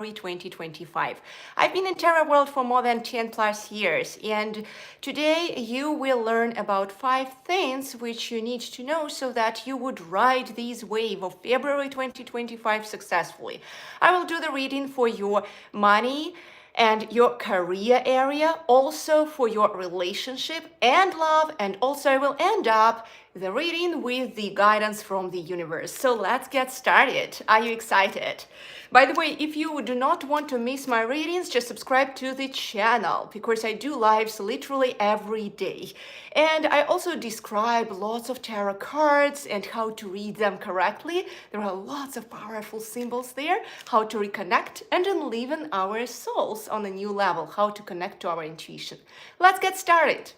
2025. I've been in tarot world for more than 10 plus years, and today you will learn about 5 things which you need to know so that you would ride this wave of February 2025 successfully. I will do the reading for your money and your career area, also for your relationship and love, and also I will end up the reading with the guidance from the universe. So let's get started. Are you excited? By the way, if you do not want to miss my readings, just subscribe to the channel because I do lives literally every day. And I also describe lots of tarot cards and how to read them correctly. There are lots of powerful symbols there, how to reconnect and enliven our souls on a new level, how to connect to our intuition. Let's get started.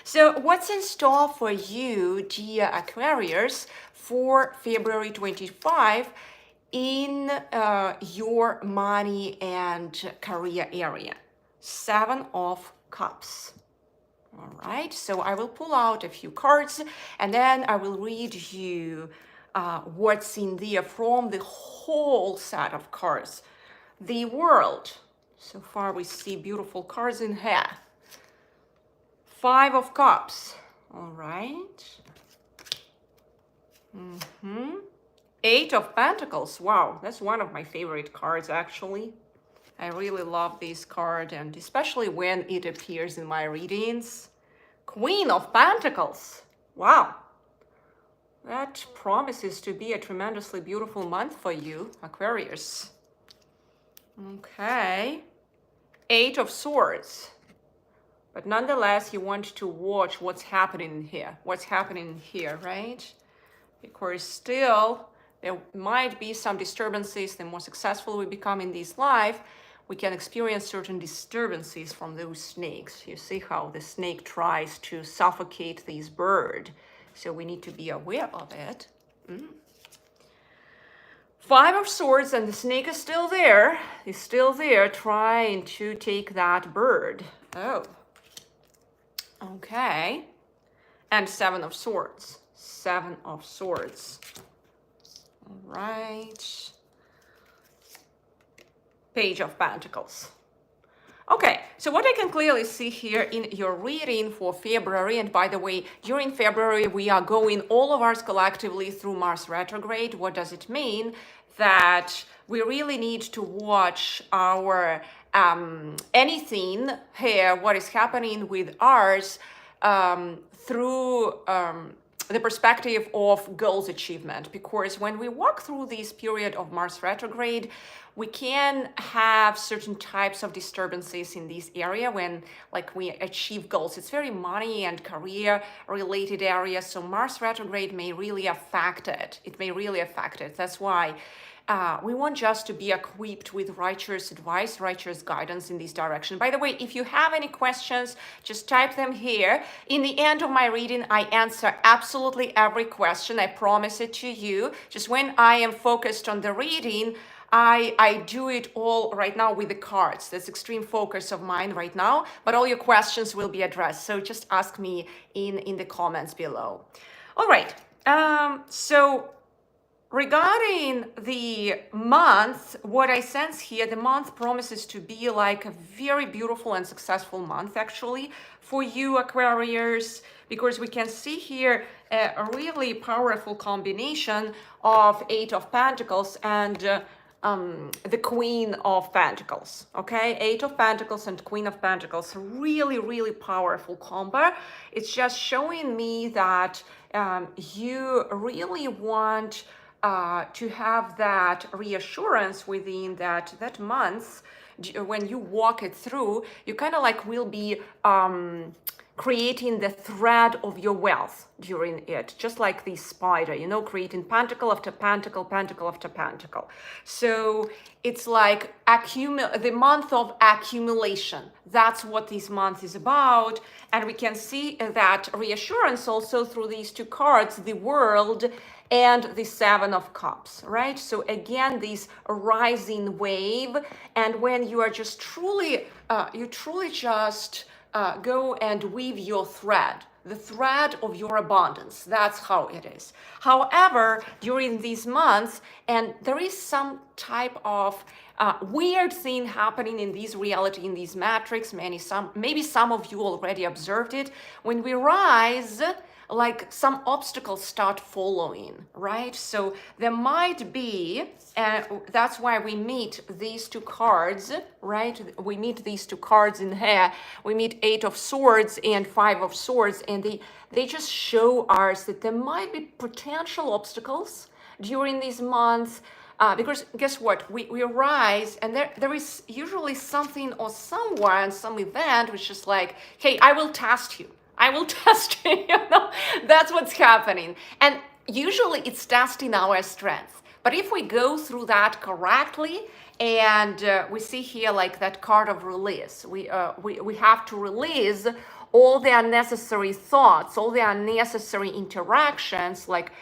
So what's in store for you, dear Aquarius, for February 25 in your money and career area? 7 of Cups. All right, so I will pull out a few cards and then I will read you what's in there from the whole set of cards. The World. So far we see beautiful cards in here. 5 of Cups. All right. 8 of Pentacles. Wow, that's one of my favorite cards actually. I really love this card, and especially when it appears in my readings. Queen of Pentacles. Wow. That promises to be a tremendously beautiful month for you, Aquarius. Okay. 8 of Swords. But nonetheless, you want to watch what's happening here. What's happening here, right? Because still, there might be some disturbances. The more successful we become in this life, we can experience certain disturbances from those snakes. You see how the snake tries to suffocate this bird. So we need to be aware of it. 5 of Swords, and the snake is still there. He's still there trying to take that bird. Oh. Okay. And 7 of Swords. 7 of Swords. All right. Page of Pentacles. Okay, so what I can clearly see here in your reading for February, and by the way, during February, we are going all of us collectively through Mars retrograde. What does it mean? That we really need to watch our anything here, what is happening with ours through the perspective of goals achievement, because when we walk through this period of Mars retrograde, we can have certain types of disturbances in this area when we achieve goals. It's very money and career related area, so Mars retrograde may really affect it. It may really affect it. That's why we want just to be equipped with righteous advice, righteous guidance in this direction. By the way, if you have any questions, just type them here. In the end of my reading, I answer absolutely every question. I promise it to you. Just when I am focused on the reading, I do it all right now with the cards. That's extreme focus of mine right now, but all your questions will be addressed. So just ask me in the comments below. All right, so regarding the month, what I sense here, the month promises to be like a very beautiful and successful month actually for you Aquarius, because we can see here a really powerful combination of 8 of Pentacles and the Queen of Pentacles. Okay, 8 of Pentacles and Queen of Pentacles, really, really powerful combo. It's just showing me that you really want to have that reassurance within that month. When you walk it through, you kind of will be creating the thread of your wealth during it, just like the spider, creating pentacle after pentacle, pentacle after pentacle. So it's like the month of accumulation. That's what this month is about. And we can see that reassurance also through these 2 cards, the World and the 7 of Cups, right? So again, this rising wave. And when you are just truly, you truly just go and weave your thread, the thread of your abundance. That's how it is. However, during these months, and there is some type of weird thing happening in this reality, in this matrix. Maybe some of you already observed it. When we rise, like some obstacles start following, right? So there might be, and that's why we meet these two cards, right? We meet these two cards in here. We meet 8 of Swords and 5 of Swords, and they just show us that there might be potential obstacles during these months. Because guess what? We rise, and there is usually something or someone, some event, which is like, hey, I will test you. I will test you, you know? That's what's happening. And usually it's testing our strength. But if we go through that correctly, and we see here like that card of release, we have to release all the unnecessary thoughts, all the unnecessary interactions, like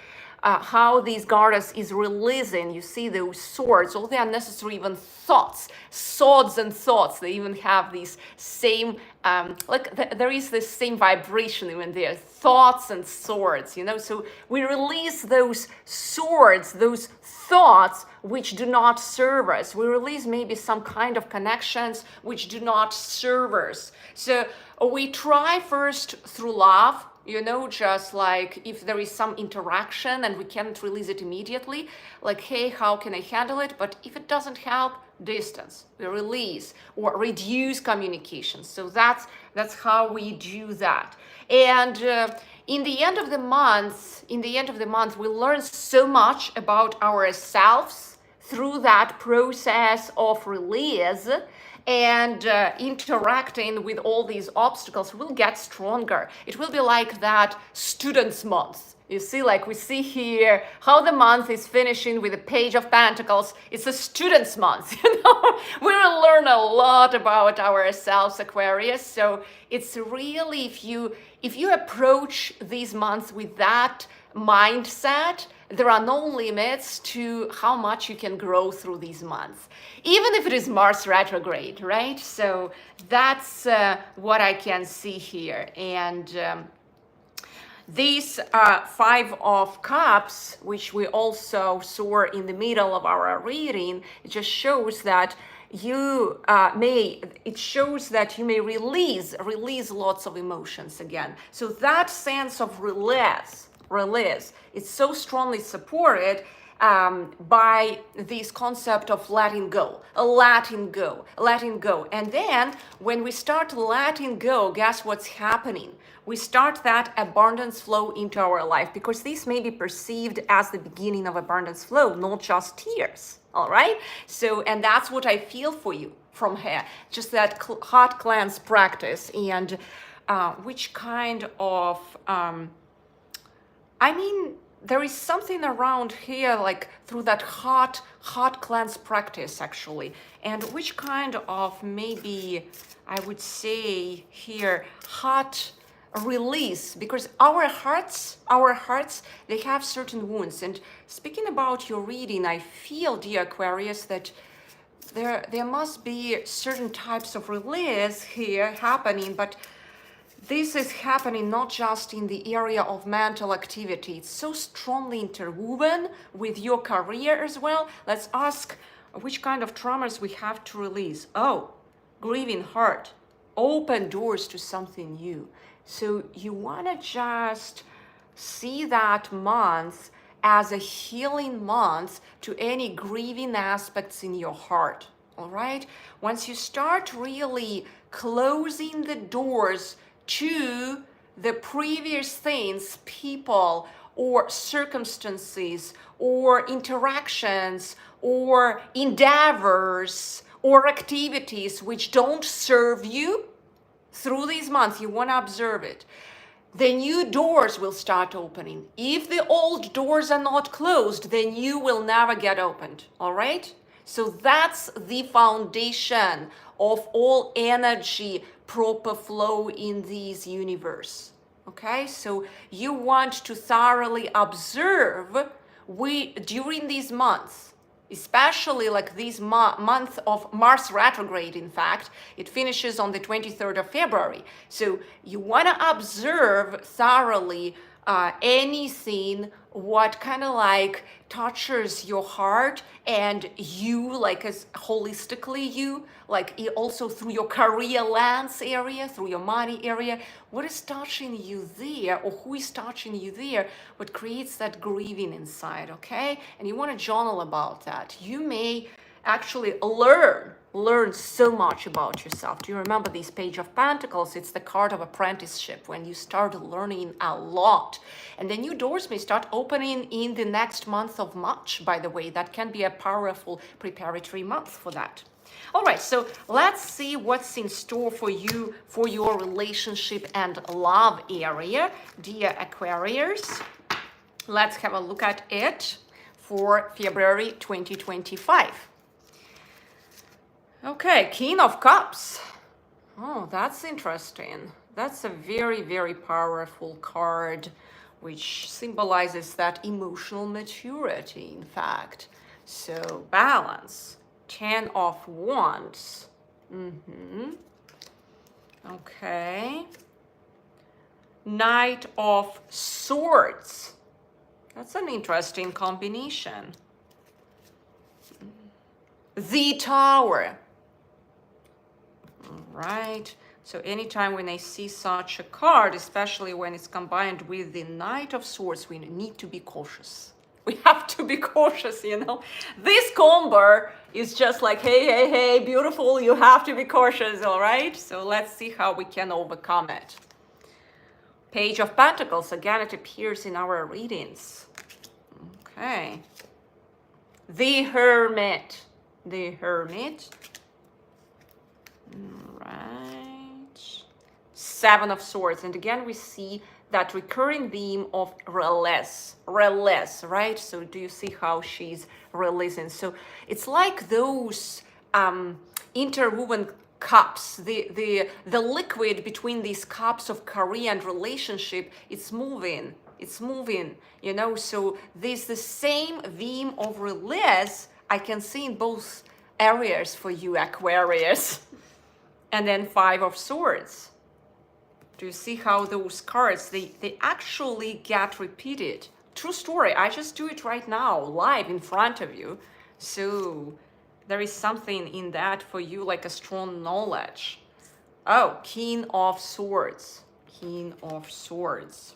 how this goddess is releasing, you see those swords, all the unnecessary even thoughts, swords and thoughts, they even have these same, there is this same vibration even there, thoughts and swords, you know, so we release those swords, those thoughts which do not serve us. We release maybe some kind of connections which do not serve us. So we try first through love, you know, just like if there is some interaction and we can't release it immediately, like, hey, how can I handle it? But if it doesn't help, distance, we release or reduce communication. So that's how we do that. And in the end of the month, we learn so much about ourselves through that process of release. And interacting with all these obstacles will get stronger. It will be like that student's month. You see, like we see here, how the month is finishing with the Page of Pentacles. It's a student's month, you know. We will learn a lot about ourselves, Aquarius. So it's really, if you approach these months with that mindset, there are no limits to how much you can grow through these months, even if it is Mars retrograde, right? So that's what I can see here. And these 5 of Cups, which we also saw in the middle of our reading, it just shows that you may release lots of emotions again. So that sense of release is so strongly supported by this concept of letting go. And then when we start letting go, guess what's happening? We start that abundance flow into our life, because this may be perceived as the beginning of abundance flow, not just tears. All right. So, and that's what I feel for you from here, just that heart cleanse practice. And which kind of there is something around here, like through that heart cleanse practice, actually. And which kind of, maybe I would say here, heart release, because our hearts, they have certain wounds. And speaking about your reading, I feel, dear Aquarius, that there must be certain types of release here happening, but this is happening not just in the area of mental activity. It's so strongly interwoven with your career as well. Let's ask which kind of traumas we have to release. Oh, grieving heart, open doors to something new. So you want to just see that month as a healing month to any grieving aspects in your heart. All right? Once you start really closing the doors to the previous things, people or circumstances or interactions or endeavors or activities which don't serve you through these months, you want to observe it. The new doors will start opening. If the old doors are not closed, then you will never get opened. All right? So that's the foundation of all energy proper flow in this universe. Okay, so you want to thoroughly observe during these months, especially like this month of Mars retrograde. In fact, it finishes on the 23rd of February. So you want to observe thoroughly anything what kind of like touches your heart and you, like as holistically you, like also through your career lens area, through your money area, what is touching you there, or who is touching you there, what creates that grieving inside, okay? And you want to journal about that. You may actually learn so much about yourself. Do you remember this Page of Pentacles? It's the card of apprenticeship, when you start learning a lot. And the new doors may start opening in the next month of March, by the way. That can be a powerful preparatory month for that. All right, so let's see what's in store for you for your relationship and love area, dear Aquarius. Let's have a look at it for February 2025. Okay, King of Cups. Oh, that's interesting. That's a very, very powerful card, which symbolizes that emotional maturity, in fact. So, balance. 10 of Wands. Okay. Knight of Swords. That's an interesting combination. The Tower. Right, so anytime when I see such a card, especially when it's combined with the Knight of Swords, we need to be cautious. We have to be cautious, you know. This combo is just like, hey, hey, hey, beautiful, you have to be cautious, all right? So let's see how we can overcome it. Page of Pentacles, again, it appears in our readings. Okay. The Hermit. The Hermit. Right. Seven of Swords. And again, we see that recurring theme of release, right? So do you see how she's releasing? So it's like those interwoven cups, the liquid between these cups of career and relationship, it's moving, you know. So there's the same theme of release I can see in both areas for you, Aquarius. And then Five of Swords. Do you see how those cards, they actually get repeated? True story. I just do it right now, live in front of you. So there is something in that for you, like a strong knowledge. Oh, King of Swords. King of Swords.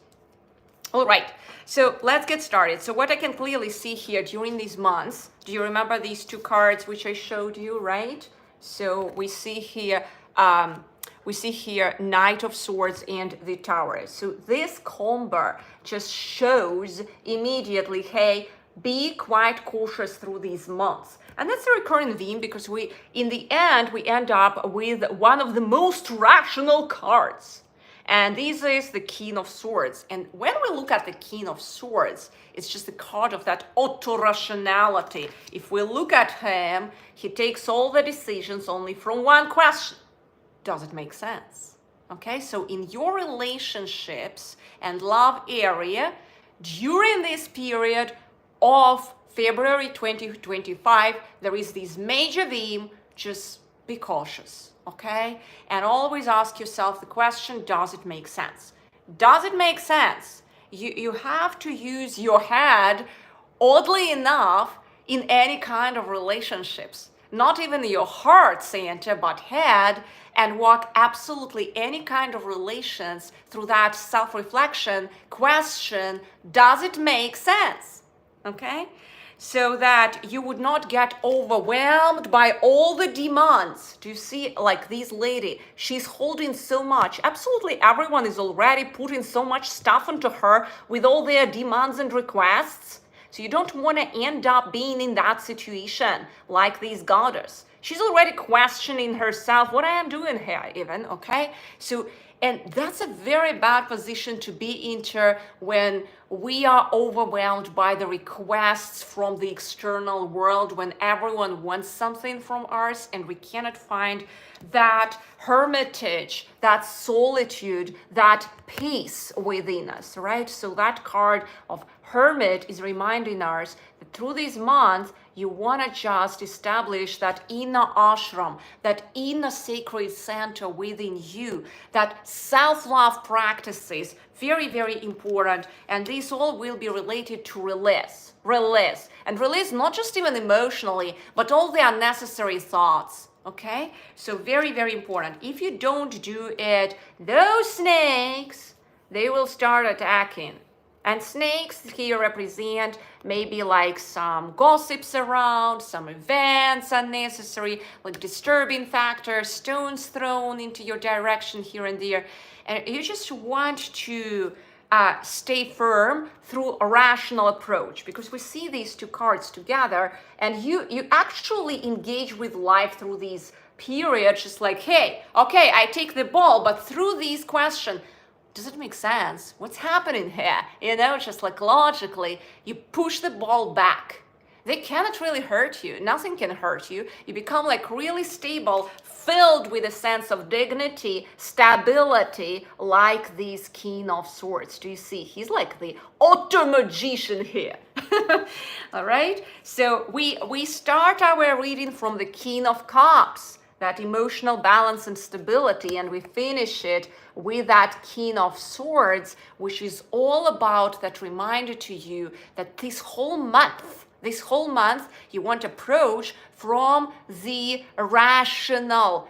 All right, so let's get started. So what I can clearly see here during these months, do you remember these two cards which I showed you, right? So we see here Knight of Swords and the Tower. So this combo just shows immediately, hey, be quite cautious through these months. And that's a recurring theme because in the end, we end up with one of the most rational cards. And this is the King of Swords. And when we look at the King of Swords, it's just a card of that auto-rationality. If we look at him, he takes all the decisions only from one question. Does it make sense? Okay, so in your relationships and love area, during this period of February 2025, there is this major theme, just be cautious, okay? And always ask yourself the question, does it make sense? Does it make sense? You have to use your head, oddly enough, in any kind of relationships. Not even your heart center, but head, and walk absolutely any kind of relations through that self-reflection question, does it make sense? Okay? So that you would not get overwhelmed by all the demands. Do you see, like this lady, she's holding so much. Absolutely everyone is already putting so much stuff into her with all their demands and requests. So you don't want to end up being in that situation like this goddess. She's already questioning herself, what I am doing here even, okay? So, and that's a very bad position to be into when we are overwhelmed by the requests from the external world, when everyone wants something from us and we cannot find that hermitage, that solitude, that peace within us, right? So that card of Hermit is reminding us that through these months, You want to just establish that inner ashram, that inner sacred center within you, that self-love practices, very, very important. And these all will be related to release. Release. And release not just even emotionally, but all the unnecessary thoughts. Okay? So very, very important. If you don't do it, those snakes, they will start attacking. And snakes here represent maybe like some gossips around, some events unnecessary, like disturbing factors, stones thrown into your direction here and there. And you just want to stay firm through a rational approach, because we see these two cards together, and you actually engage with life through these periods, just like, hey, okay, I take the ball, but through these questions, does it make sense? What's happening here? You know, just like logically, you push the ball back. They cannot really hurt you. Nothing can hurt you. You become like really stable, filled with a sense of dignity, stability, like this King of Swords. Do you see? He's like the auto magician here. All right? So we start our reading from the King of Cups, that emotional balance and stability, and we finish it with that King of Swords, which is all about that reminder to you that this whole month, you want to approach from the rational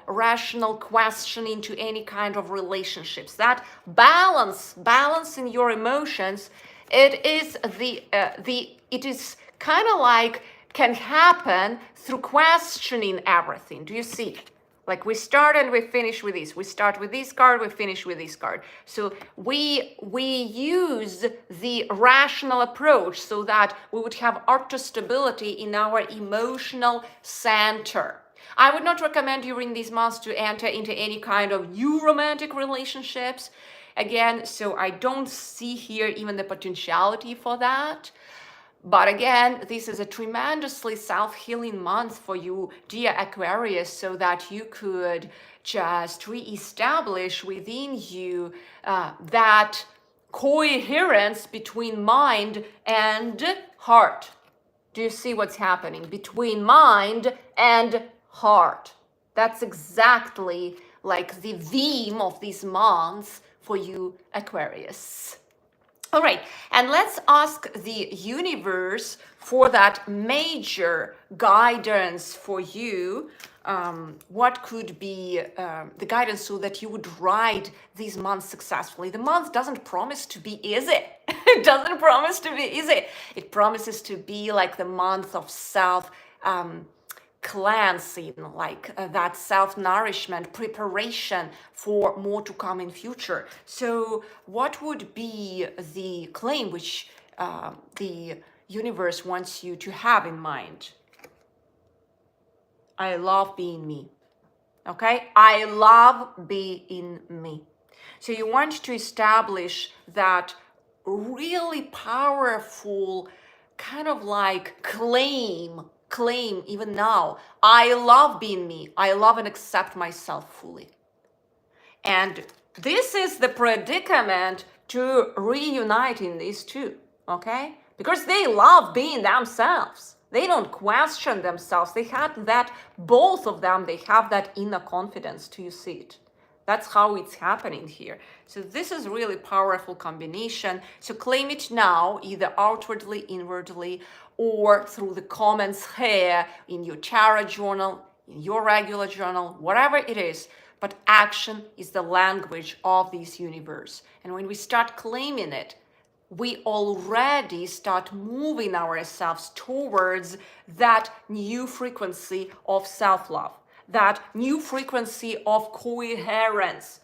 questioning to any kind of relationships. That balance in your emotions, it is kind of like can happen through questioning everything. Do you see? Like we start and we finish with this. We start with this card, we finish with this card. So we use the rational approach so that we would have utter stability in our emotional center. I would not recommend during these months to enter into any kind of new romantic relationships. Again, so I don't see here even the potentiality for that. But again, this is a tremendously self-healing month for you, dear Aquarius, so that you could just re-establish within you that coherence between mind and heart. Do you see what's happening? Between mind and heart. That's exactly like the theme of these months for you, Aquarius. All right, and let's ask the universe for that major guidance for you. What could be the guidance so that you would ride these months successfully? The month doesn't promise to be easy. It doesn't promise to be easy. It promises to be like the month of cleansing, like that self-nourishment, preparation for more to come in future. So what would be the claim which the universe wants you to have in mind? I love being me. Okay? I love being me. So you want to establish that really powerful kind of like claim even now. I love being me. I love and accept myself fully. And this is the predicament to reuniting these two, okay? Because they love being themselves. They don't question themselves. They have that, both of them, they have that inner confidence. Do you see it? That's how it's happening here. So this is really powerful combination. So claim it now, either outwardly, inwardly, or through the comments here in your tarot journal, in your regular journal, whatever it is. But action is the language of this universe. And when we start claiming it, we already start moving ourselves towards that new frequency of self-love, that new frequency of coherence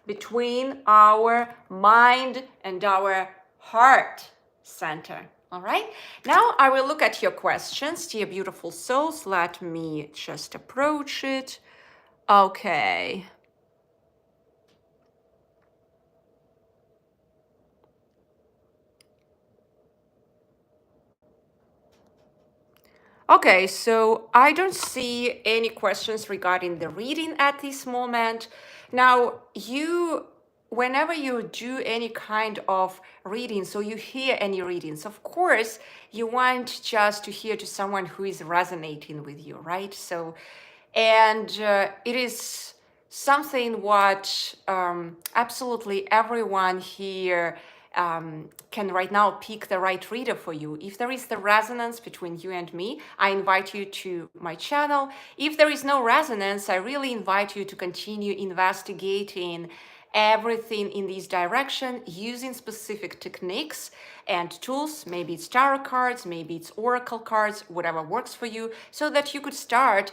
between our mind and our heart center. All right, now I will look at your questions, dear beautiful souls. Let me just approach it. Okay. Okay, so I don't see any questions regarding the reading at this moment. Now, you whenever you do any kind of reading, so you hear any readings, of course, you want just to hear to someone who is resonating with you, right? So, and it is something what absolutely everyone here can right now pick the right reader for you. If there is the resonance between you and me, I invite you to my channel. If there is no resonance, I really invite you to continue investigating everything in this direction using specific techniques and tools. Maybe it's tarot cards, maybe it's oracle cards, whatever works for you, so that you could start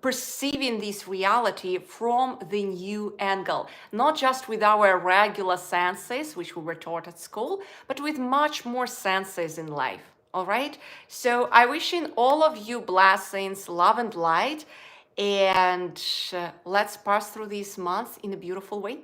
perceiving this reality from the new angle, not just with our regular senses, which we were taught at school, but with much more senses in life. All right. So I wishing all of you blessings, love and light, and let's pass through these months in a beautiful way.